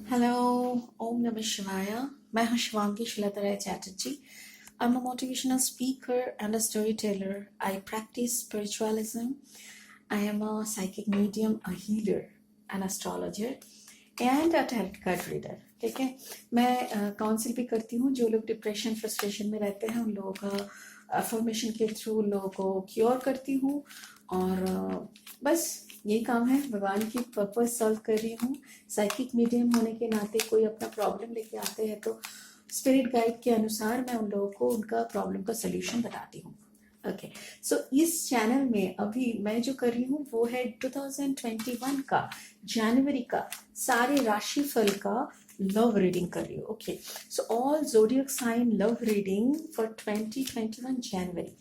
Hello, Om Namah Shivaya. मैं हूँ Shivangi शिलातराय Chatterjee. I'm a motivational speaker and a storyteller. I practice spiritualism. I am a psychic medium, a healer, an astrologer and a tarot card reader. ठीक है. मैं council भी करती हूँ. जो लोग डिप्रेशन फ्रस्ट्रेशन में रहते हैं उन लोगों का अफर्मेशन के थ्रू उन लोगों को क्योर करती हूँ. और बस यही काम है. भगवान की पर्पस सॉल्व कर रही हूँ. साइकिक मीडियम होने के नाते कोई अपना प्रॉब्लम लेके आते हैं तो स्पिरिट गाइड के अनुसार मैं उन लोगों को उनका प्रॉब्लम का सोल्यूशन बताती हूँ. ओके, सो इस चैनल में अभी मैं जो कर रही हूँ वो है 2021 का जनवरी का सारे राशिफल का लव रीडिंग कर रही हूँ. Okay, so all zodiac sign love reading for 2021 January.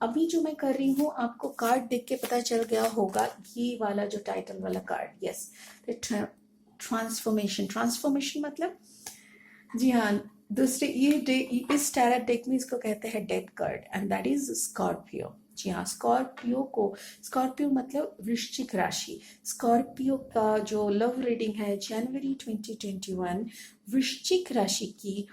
अभी जो मैं कर रही हूँ आपको कार्ड देख के पता चल गया होगा, ये वाला जो टाइटल वाला कार्ड. यस, ट्रांसफॉर्मेशन मतलब जी हाँ. दूसरे इस टैरट डेक में इसको कहते हैं death card and that is Scorpio. जी हाँ, स्कॉर्पियो मतलब वृश्चिक राशि. स्कॉर्पियो का जो लव रीडिंग है जनवरी 2021 वृश्चिक राशि की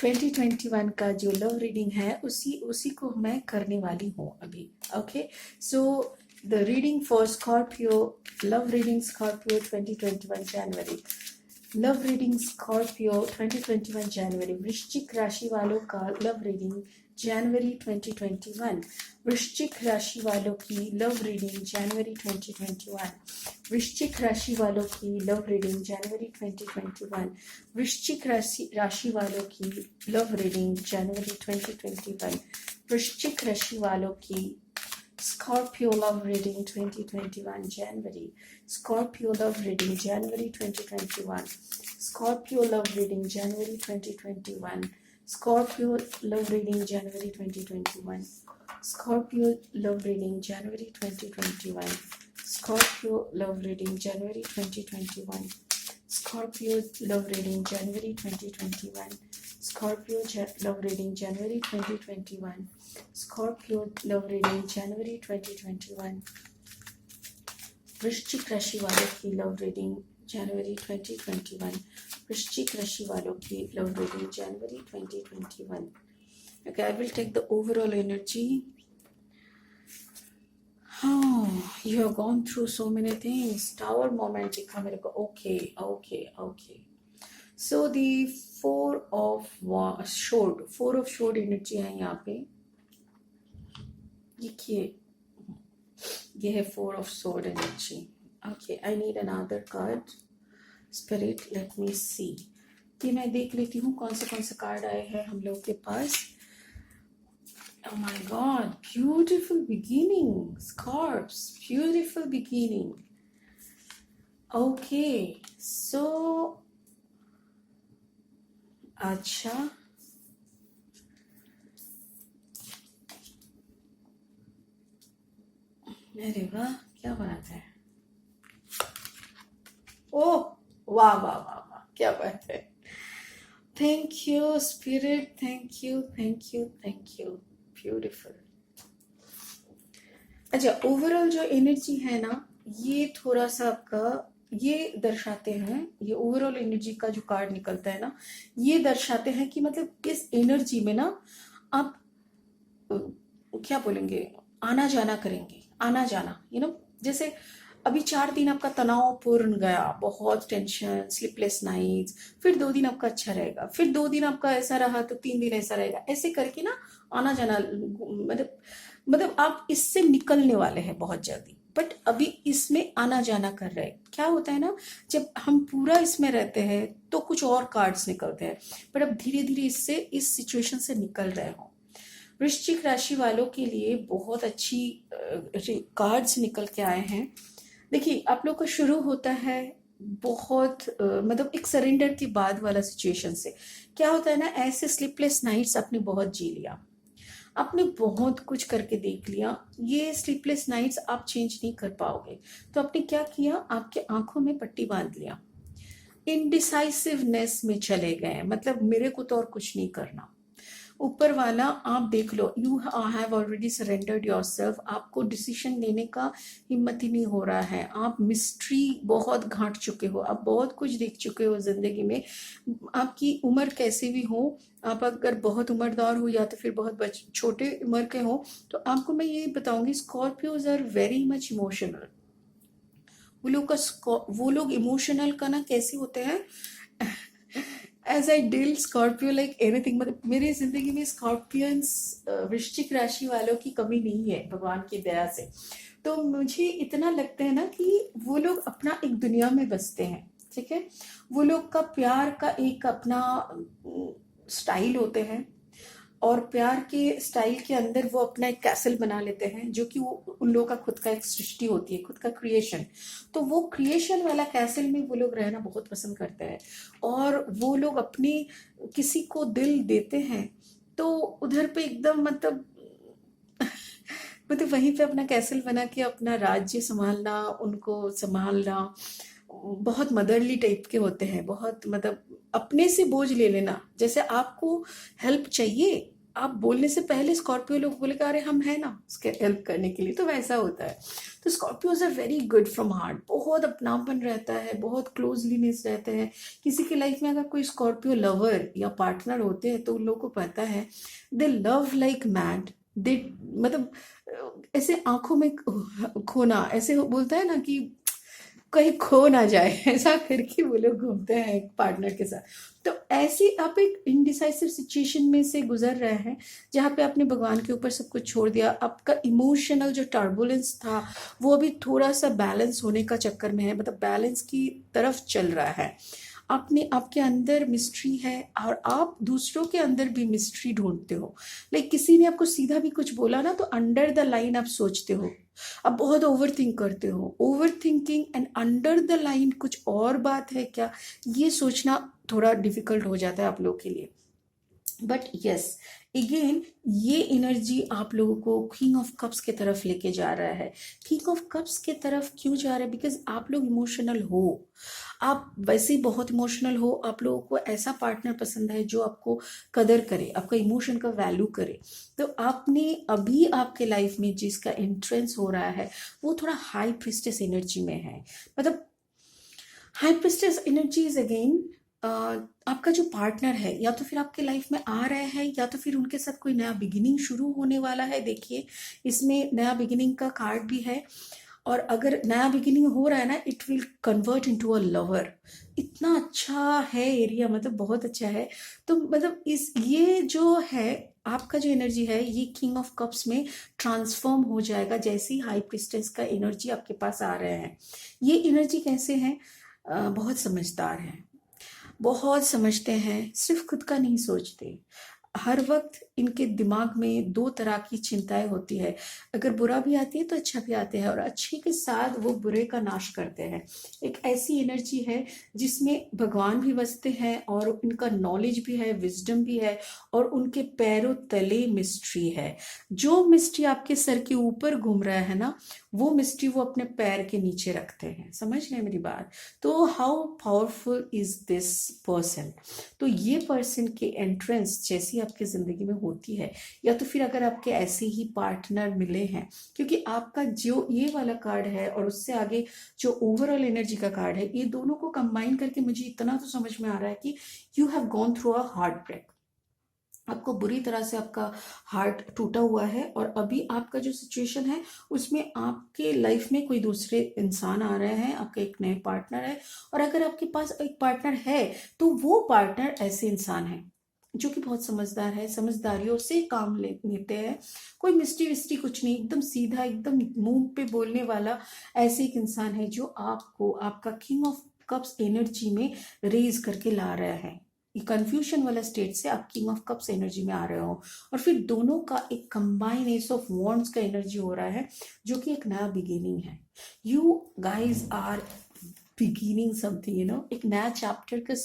2021 का जो लव रीडिंग है उसी को मैं करने वाली हूँ अभी. Okay, so the reading for Scorpio, love reading Scorpio 2021 January. Love reading Scorpio 2021 जनवरी. वृश्चिक राशि वालों का लव रीडिंग जनवरी 2021. वृश्चिक राशि वालों की लव रीडिंग जनवरी 2021. वृश्चिक राशि वालों की लव रीडिंग जनवरी 2021. वृश्चिक राशि वालों की लव रीडिंग जनवरी 2021. वृश्चिक राशि वालों की Scorpio love reading 2021 January. Scorpio love reading January 2021. Scorpio love reading January 2021. Scorpio love reading January 2021. Scorpio love reading January 2021. Scorpio love reading January 2021. Scorpio love reading January 2021. Scorpio love reading January 2021. Scorpio love reading January 2021. वृश्चिक राशि वालों की love reading जनवरी 2021. वृश्चिक राशि वालों की love reading January 2021. Okay, I will take the overall energy. Oh, you have gone through so many things. Tower moment दिखा मेरे को. Okay. So the four of sword energy है यहाँ पे. ये है four of sword energy. Okay, I need another card. Spirit let me see. ये मैं देख लेती हूँ कौन से कार्ड आए हैं हम लोग के पास. Oh my God, beautiful beginning, Scorps, beautiful beginning. Okay, so अच्छा, अरे वाह, क्या बात है. ओह वाह, क्या बात है. Thank you spirit, thank you. Beautiful. अच्छा, ओवरऑल जो एनर्जी है ना, ये थोड़ा सा आपका ये दर्शाते हैं, ये ओवरऑल एनर्जी का जो कार्ड निकलता है ना, ये दर्शाते हैं कि मतलब इस एनर्जी में ना आप क्या बोलेंगे, आना जाना करेंगे. आना जाना, जैसे अभी 4 दिन आपका तनावपूर्ण गया, बहुत टेंशन, स्लीपलेस नाइट्स, फिर 2 दिन आपका अच्छा रहेगा, फिर 2 दिन आपका ऐसा रहा तो 3 दिन ऐसा रहेगा. ऐसे करके ना आना जाना, मतलब आप इससे निकलने वाले हैं बहुत जल्दी. बट अभी इसमें आना जाना कर रहे हैं. क्या होता है ना, जब हम पूरा इसमें रहते हैं तो कुछ और कार्ड्स निकलते हैं, बट अब धीरे धीरे इससे इस सिचुएशन से निकल रहे हो. वृश्चिक राशि वालों के लिए बहुत अच्छी कार्ड्स निकल के आए हैं. देखिए, आप लोग का शुरू होता है बहुत मतलब एक सरेंडर के बाद वाला सिचुएशन से. क्या होता है ना, ऐसे स्लीपलेस नाइट्स आपने बहुत जी लिया, आपने बहुत कुछ करके देख लिया. ये स्लीपलेस नाइट्स आप चेंज नहीं कर पाओगे, तो आपने क्या किया, आपके आंखों में पट्टी बांध लिया. इनडिसाइसिवनेस में चले गए, मतलब मेरे को तो और कुछ नहीं करना. ऊपर वाला आप देख लो, you have already surrendered yourself, आपको डिसीजन लेने का हिम्मत ही नहीं हो रहा है, आप मिस्ट्री बहुत घाट चुके हो, आप बहुत कुछ देख चुके हो जिंदगी में, आपकी उम्र कैसे भी हो, आप अगर बहुत उम्रदार हो या तो फिर बहुत छोटे उम्र के हो, तो आपको मैं ये बताऊंगी, Scorpios are very much emotional. वो लोग इमोशनल का ना कैसे होते हैं, as I deal Scorpio like anything, मतलब मेरी जिंदगी में स्कॉर्पियंस वृश्चिक राशि वालों की कमी नहीं है भगवान की दया से। तो मुझे इतना लगता है ना कि वो लोग अपना एक दुनिया में बसते हैं, ठीक है, वो लोग का प्यार का एक अपना स्टाइल होते हैं, और प्यार के स्टाइल के अंदर वो अपना एक कैसल बना लेते हैं, जो कि वो उन लोगों का खुद का एक सृष्टि होती है, खुद का क्रिएशन। तो वो क्रिएशन वाला कैसल में वो लोग रहना बहुत पसंद करते हैं, और वो लोग अपनी किसी को दिल देते हैं तो उधर पे एकदम मतलब मतलब वहीं पे अपना कैसल बना के अपना राज्य संभालना, उनको संभालना, बहुत मदरली टाइप के होते हैं, बहुत मतलब अपने से बोझ ले लेना, जैसे आपको हेल्प चाहिए, आप बोलने से पहले स्कॉर्पियो लोग बोले अरे हम है ना उसके हेल्प करने के लिए, तो वैसा होता है। तो Scorpios are very good from heart, बहुत अपनापन रहता है, बहुत क्लोजलीनेस रहते हैं। किसी की लाइफ में अगर कोई स्कॉर्पियो लवर या पार्टनर होते हैं तो उन लोगों को पता है, दे लव लाइक मैड, दे मतलब ऐसे आंखों में खोना, ऐसे बोलता है ना कि कहीं खो ना जाए, ऐसा करके वो लोग घूमते हैं एक पार्टनर के साथ। तो ऐसी आप एक इनडिसाइसिव सिचुएशन में से गुजर रहे हैं, जहाँ पे आपने भगवान के ऊपर सब कुछ छोड़ दिया, आपका इमोशनल जो टर्बुलेंस था वो अभी थोड़ा सा बैलेंस होने का चक्कर में है, मतलब बैलेंस की तरफ चल रहा है। आपके अंदर मिस्ट्री है, और आप दूसरों के अंदर भी मिस्ट्री ढूंढते हो। लाइक किसी ने आपको सीधा भी कुछ बोला ना, तो अंडर द लाइन आप सोचते हो, आप बहुत ओवर थिंक करते हो, over thinking and under the line कुछ और बात है क्या, ये सोचना थोड़ा डिफिकल्ट हो जाता है आप लोग के लिए। बट यस, अगेन ये एनर्जी आप लोगों को किंग ऑफ कप्स के तरफ लेके जा रहा है। किंग ऑफ कप्स के तरफ क्यों जा रहा है? बिकॉज आप लोग इमोशनल हो, आप वैसे ही बहुत इमोशनल हो, आप लोगों को ऐसा पार्टनर पसंद है जो आपको कदर करे, आपका इमोशन का वैल्यू करे। तो आपने अभी आपके लाइफ में जिसका एंट्रेंस हो रहा है वो थोड़ा हाई प्रिस्टेस एनर्जी में है। मतलब high priestess energy is again आपका जो पार्टनर है, या तो फिर आपके लाइफ में आ रहे हैं, या तो फिर उनके साथ कोई नया बिगिनिंग शुरू होने वाला है। देखिए इसमें नया बिगिनिंग का कार्ड भी है, और अगर नया बिगिनिंग हो रहा है ना, it will convert into a lover. इतना अच्छा है एरिया, मतलब बहुत अच्छा है। तो मतलब ये जो है आपका जो एनर्जी है, ये किंग ऑफ कप्स में ट्रांसफॉर्म हो जाएगा जैसे ही हाई प्रिस्टेस का एनर्जी आपके पास आ रहे हैं। ये एनर्जी कैसे है? बहुत समझदार है, बहुत समझते हैं, सिर्फ खुद का नहीं सोचते। हर वक्त इनके दिमाग में दो तरह की चिंताएं होती है, अगर बुरा भी आती है तो अच्छा भी आते हैं, और अच्छे के साथ वो बुरे का नाश करते हैं। एक ऐसी एनर्जी है जिसमें भगवान भी बसते हैं, और इनका नॉलेज भी है, विजडम भी है, और उनके पैरों तले मिस्ट्री है। जो मिस्ट्री आपके सर के ऊपर घूम रहा है ना, वो मिस्ट्री वो अपने पैर के नीचे रखते हैं। समझ रहे हैं मेरी बात? तो how powerful is this person? तो ये पर्सन के एंट्रेंस जैसी आपकी जिंदगी में होती है, या तो फिर अगर आपके ऐसे ही पार्टनर मिले हैं, क्योंकि आपका जो ये वाला कार्ड है और उससे आगे जो ओवरऑल एनर्जी का कार्ड है, ये दोनों को कंबाइन करके मुझे इतना तो समझ में आ रहा है कि you have gone through a heart break. आपको बुरी तरह से आपका हार्ट टूटा हुआ है, और अभी आपका जो सिचुएशन है उसमें आपके लाइफ में कोई दूसरे इंसान आ रहे हैं, आपका एक नए पार्टनर है। और अगर आपके पास एक पार्टनर है तो वो पार्टनर ऐसे इंसान है जो कि बहुत समझदार है, समझदारियों से काम लेते हैं, कोई मिस्ट्री विस्ट्री कुछ नहीं, एकदम सीधा, एकदम मुंह पे बोलने वाला ऐसे एक इंसान है जो आपको आपका किंग ऑफ कप्स एनर्जी में रेज करके ला रहा है। कंफ्यूजन वाला स्टेट से आप किंग ऑफ कप्स एनर्जी में आ रहे हो, और फिर दोनों का एक कंबाइन एस ऑफ वॉन्ड्स का एनर्जी हो रहा है, जो कि एक नया बिगिनिंग है। You guys are beginning something, एक नया चैप्टर का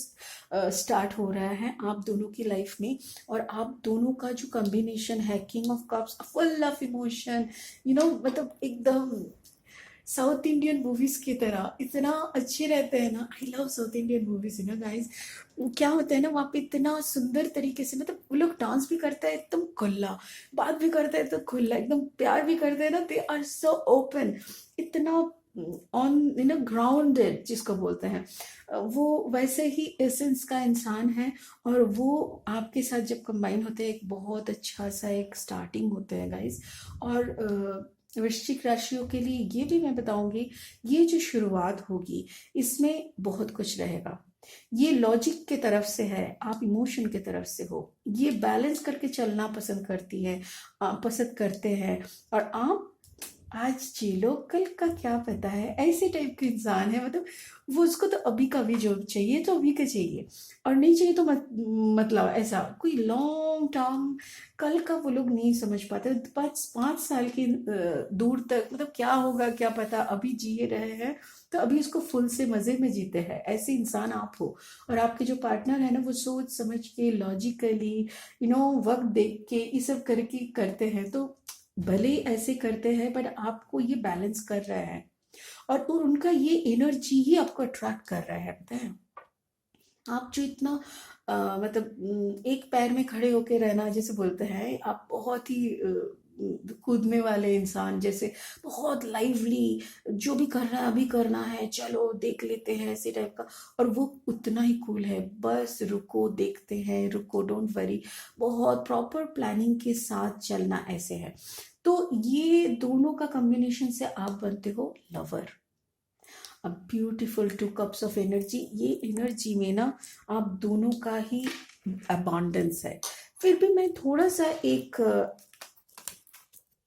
स्टार्ट हो रहा है आप दोनों की लाइफ में। और आप दोनों का जो कॉम्बिनेशन है, king of cups full of emotion, मतलब एकदम साउथ इंडियन मूवीज की तरह इतना अच्छे रहते हैं ना। I love south Indian movies, guys. क्या होता है ना, वहाँ पे इतना सुंदर तरीके से, मतलब वो लोग डांस भी करते हैं एकदम खुला, बात भी करते हैं तो खुला, एकदम प्यार भी करते हैं ना, दे आर सो ओपन, इतना ऑन ग्राउंडेड जिसको बोलते हैं। वो वैसे ही एसेंस का इंसान है। और वो आपके साथ जब कंबाइन होते हैं, एक बहुत अच्छा सा एक स्टार्टिंग होते हैं गाइस। और वृश्चिक राशियों के लिए ये भी मैं बताऊंगी, ये जो शुरुआत होगी इसमें बहुत कुछ रहेगा। ये लॉजिक के तरफ से है, आप इमोशन के तरफ से हो। ये बैलेंस करके चलना पसंद करती है, पसंद करते हैं। और आप आज जी लो, कल का क्या पता है, ऐसे टाइप के इंसान है। मतलब वो, उसको तो अभी का भी जॉब चाहिए तो अभी का चाहिए, और नहीं चाहिए तो मतलब ऐसा कोई लॉन्ग टर्म कल का वो लोग नहीं समझ पाते। 5 5 साल की दूर तक, मतलब क्या होगा क्या पता, अभी जिए रहे हैं तो अभी उसको फुल से मजे में जीते हैं। ऐसे इंसान आप हो। और आपके जो पार्टनर है ना, वो सोच समझ के लॉजिकली वक्त देख के ये सब करके करते हैं। तो भले ही ऐसे करते हैं, बट आपको ये बैलेंस कर रहा है। और उनका ये एनर्जी ही आपको अट्रैक्ट कर रहा है, पता है। आप जो इतना मतलब एक पैर में खड़े होके रहना जैसे बोलते हैं, आप बहुत ही कूदने वाले इंसान जैसे, बहुत लाइवली, जो भी करना है अभी करना है, चलो देख लेते हैं, ऐसे टाइप का। और वो उतना ही कूल है, बस रुको देखते हैं, रुको, डोंट वरी, बहुत प्रॉपर प्लानिंग के साथ चलना, ऐसे है। तो ये दोनों का कॉम्बिनेशन से आप बनते हो लवर। अब ब्यूटीफुल 2 कप्स ऑफ एनर्जी, ये एनर्जी में ना आप दोनों का ही अबांडेंस है। फिर भी मैं थोड़ा सा एक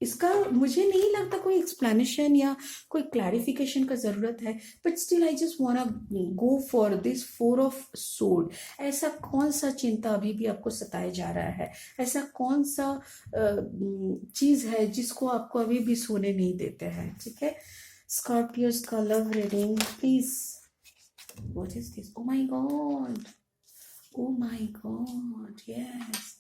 इसका मुझे नहीं लगता कोई एक्सप्लेनेशन या कोई क्लैरिफिकेशन का जरूरत है, but still I just वांना go for this 4 of sword. ऐसा कौन सा चिंता अभी भी आपको सताया जा रहा है, ऐसा कौन सा चीज है जिसको आपको अभी भी सोने नहीं देते हैं, ठीक है। स्कॉर्पियोस का love reading please. What is this? Oh my God, oh my God, yes.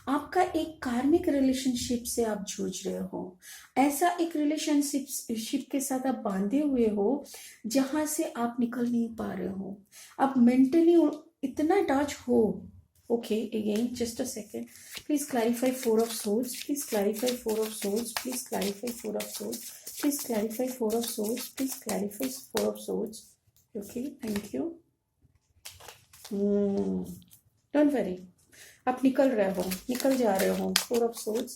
आपका एक कार्मिक रिलेशनशिप से आप जूझ रहे हो। ऐसा एक रिलेशनशिप के साथ आप बांधे हुए हो जहां से आप निकल नहीं पा रहे हो। आप मेंटली इतना अटैच हो। Okay, again just a second, please clarify 4 of swords, please clarify 4 of swords, please clarify 4 of swords, please clarify 4 of swords, please clarify 4 of swords. Okay, thank you. Don't worry, आप निकल रहे हो, निकल जा रहे हो। 4 of swords,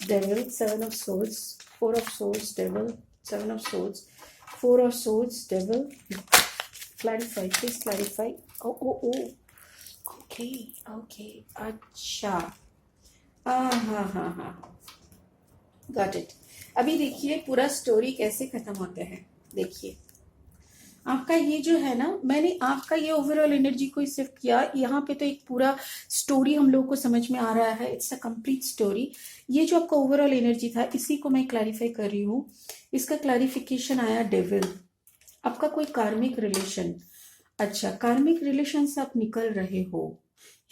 devil, 7 of swords, 4 of swords, devil, 7 of swords, 4 of swords, devil. Clarify, please clarify. ओ ओ ओ, okay okay, अच्छा, हाँ हाँ हाँ हाँ, गॉट इट। अभी देखिए पूरा स्टोरी कैसे खत्म होते हैं। देखिए आपका ये जो है ना, मैंने आपका ये ओवरऑल एनर्जी को सिर्फ किया, यहाँ पे तो एक पूरा स्टोरी हम लोग को समझ में आ रहा है। It's a complete story. ये जो आपका ओवरऑल एनर्जी था, इसी को मैं क्लैरिफाई कर रही हूँ। इसका क्लैरिफिकेशन आया डेविल। आपका कोई कार्मिक रिलेशन, अच्छा, कार्मिक रिलेशन से आप निकल रहे हो।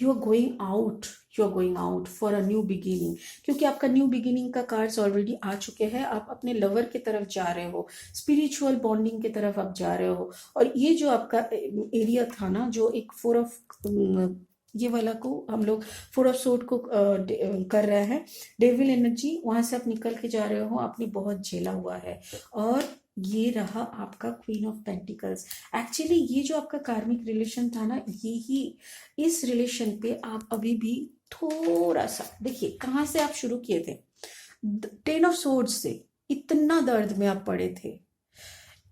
You are going out, you are going out for a new beginning, क्योंकि आपका न्यू बिगिनिंग का कार्ड्स ऑलरेडी आ चुके हैं। आप अपने लवर की तरफ जा रहे हो, स्पिरिचुअल बॉन्डिंग की तरफ आप जा रहे हो। और ये जो आपका एरिया था ना, जो एक 4 ऑफ ये वाला को हम लोग 4 ऑफ सोर्ड को कर रहे हैं, डेविल एनर्जी, वहां से आप निकल के जा रहे हो। आपने बहुत झेला हुआ है। और ये रहा आपका क्वीन ऑफ पेंटिकल्स। एक्चुअली ये जो आपका कार्मिक रिलेशन था ना, ये ही, इस रिलेशन पे आप अभी भी थोड़ा सा देखिए, कहाँ से आप शुरू किए थे, 10 ऑफ सोर्ड्स से। इतना दर्द में आप पड़े थे,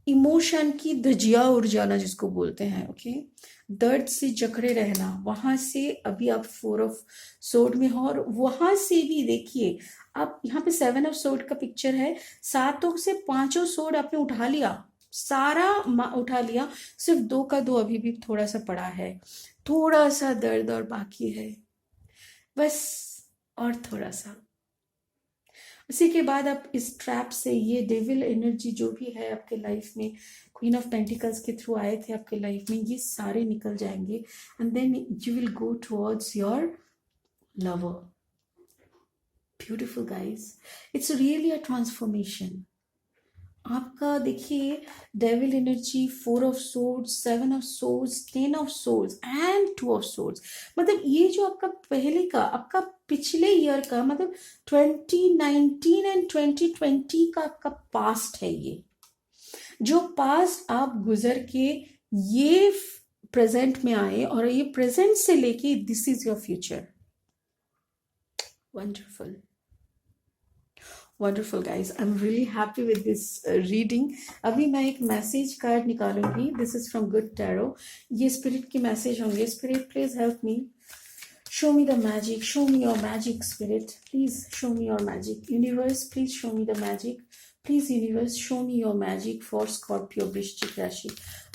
इमोशन की धजिया उड़ जाना जिसको बोलते हैं, ओके। दर्द से जकड़े रहना, वहां से अभी आप 4 ऑफ सोर्ड में हो। और वहां से भी देखिए, आप यहाँ पे 7 ऑफ सोर्ड का पिक्चर है। 7 से 5 सोर्ड आपने उठा लिया, सारा उठा लिया। सिर्फ 2 का 2 अभी भी थोड़ा सा पड़ा है, थोड़ा सा दर्द और बाकी है, बस। और थोड़ा सा, उसी के बाद आप इस ट्रैप से, ये डेविल एनर्जी जो भी है आपके लाइफ में, क्वीन ऑफ पेंटिकल्स के थ्रू आए थे आपके लाइफ में, ये सारे निकल जाएंगे। And then you will go towards your lover. Beautiful guys, it's really a transformation. आपका देखिए, devil energy, 4 of swords, 7 of swords, 10 of swords and 2 of swords. मतलब ये जो आपका पहले का, आपका पिछले ईयर का, मतलब 2019 एंड 2020 का आपका पास्ट है। ये जो पास्ट आप गुजर के ये प्रेजेंट में आए, और ये प्रेजेंट से लेके this is your future. Wonderful, wonderful guys, I am really happy with this reading. अभी मैं एक मैसेज कार्ड निकालूंगी। This is from good tarot. ये स्पिरिट के मैसेज होंगे। Spirit please help me, show me the magic, show me your magic. Spirit please show me your magic. Universe please show me the magic. Please universe show me your magic for Scorpio वृश्चिक राशि।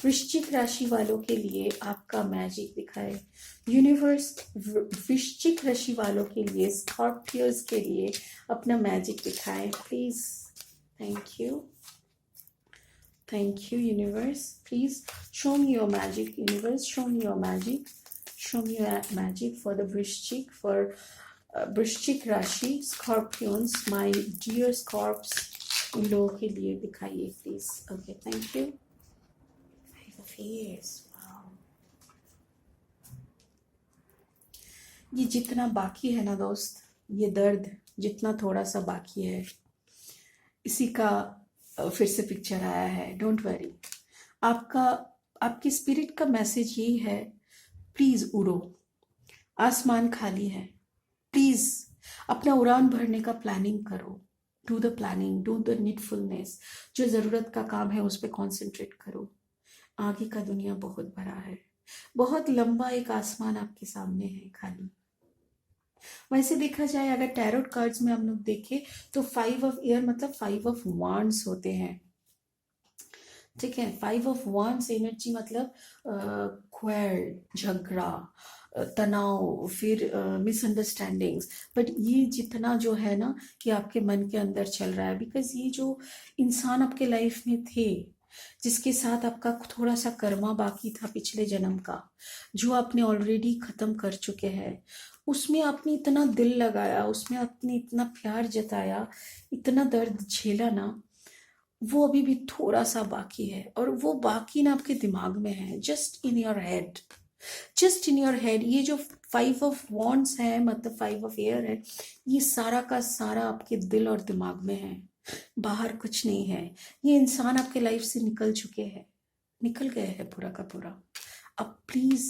वृश्चिक राशि वालों के लिए आपका magic दिखाए universe. वृश्चिक राशि वालों के लिए, स्कॉर्पियोज के लिए अपना मैजिक दिखाए please. Thank you, thank you universe. Please show me your magic universe, show me your magic, show me your magic for the वृश्चिक, फॉर वृश्चिक राशि, स्कॉर्पियंस, माय डियर स्कॉर्प्स, इन लोगों के लिए दिखाइए please. Okay, thank you. Face, ये जितना बाकी है ना दोस्त, ये दर्द जितना थोड़ा सा बाकी है, इसी का फिर से पिक्चर आया है। डोंट वरी, आपका, आपकी स्पिरिट का मैसेज यही है, प्लीज उड़ो। आसमान खाली है, प्लीज अपना उड़ान भरने का प्लानिंग करो। Do the planning, do the needfulness. जो ज़रूरत का काम है उस पर कॉन्सेंट्रेट करो। आगे का दुनिया बहुत बड़ा है, बहुत लंबा एक आसमान आपके सामने है खाली। वैसे देखा जाए, अगर टैरोट कार्ड्स में हम लोग देखें तो 5 ऑफ एयर मतलब 5 ऑफ वांड्स होते हैं, ठीक है। 5 ऑफ वांड्स एनर्जी मतलब क्वेल, झगड़ा, तनाव, फिर मिसअंडरस्टैंडिंग्स। बट ये जितना जो है ना, कि आपके मन के अंदर चल रहा है, बिकॉज ये जो इंसान आपके लाइफ में थे, जिसके साथ आपका थोड़ा सा कर्मा बाकी था पिछले जन्म का, जो आपने ऑलरेडी खत्म कर चुके हैं, उसमें आपने इतना दिल लगाया, उसमें आपने इतना प्यार जताया, इतना दर्द झेला ना, वो अभी भी थोड़ा सा बाकी है। और वो बाकी ना आपके दिमाग में है, just in your head, just in your head. ये जो 5 ऑफ वांड्स है मतलब 5 ऑफ एयर है, ये सारा का सारा आपके दिल और दिमाग में है, बाहर कुछ नहीं है। ये इंसान आपके लाइफ से निकल चुके हैं, निकल गए हैं पूरा का पूरा। अब प्लीज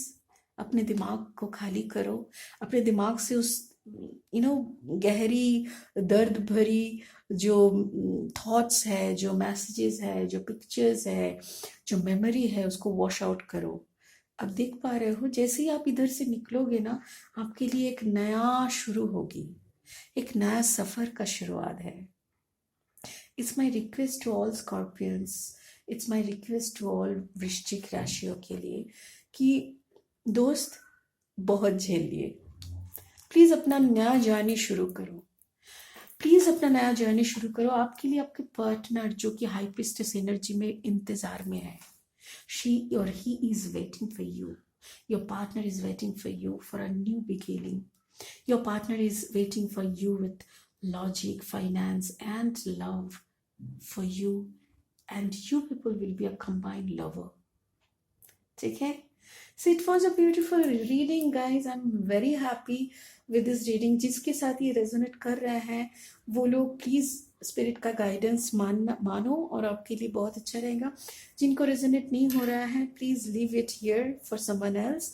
अपने दिमाग को खाली करो, अपने दिमाग से उस गहरी दर्द भरी जो थॉट्स है, जो मैसेजेस है, जो पिक्चर्स है, जो मेमोरी है, उसको वॉश आउट करो। अब देख पा रहे हो, जैसे ही आप इधर से निकलोगे ना, आपके लिए एक नया शुरू होगी, एक नया सफर का शुरुआत है। It's my request to all Scorpions, it's my request to all वृश्चिक राशियों के लिए कि दोस्त, बहुत झेल लिए, प्लीज अपना नया जर्नी शुरू करो, प्लीज अपना नया जर्नी शुरू करो। आपके लिए आपके पार्टनर जो कि हाइपिस्टस एनर्जी में इंतजार में है, she or he is waiting for you. Your partner is waiting for you for a new beginning. Your partner is waiting for you with logic, finance, and love for you. And you people will be a combined lover. ठीक है? So it was a beautiful reading, guys. I'm very happy with this reading. जिसके साथ ये resonate कर रहे हैं वो लोग प्लीज स्पिरिट का गाइडेंस मानो, और आपके लिए बहुत अच्छा रहेगा। जिनको रेजोनेट नहीं हो रहा है, please leave it here for someone else.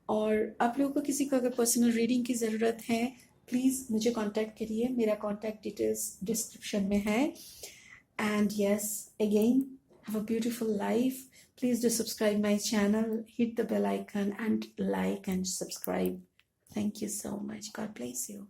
और आप लोगों को किसी को अगर पर्सनल रीडिंग की ज़रूरत है, प्लीज़ मुझे कांटेक्ट करिए, मेरा कांटेक्ट डिटेल्स डिस्क्रिप्शन में है। And yes, again, have a beautiful life. Please do subscribe my channel, hit the bell icon and like and subscribe. Thank you so much. God bless you.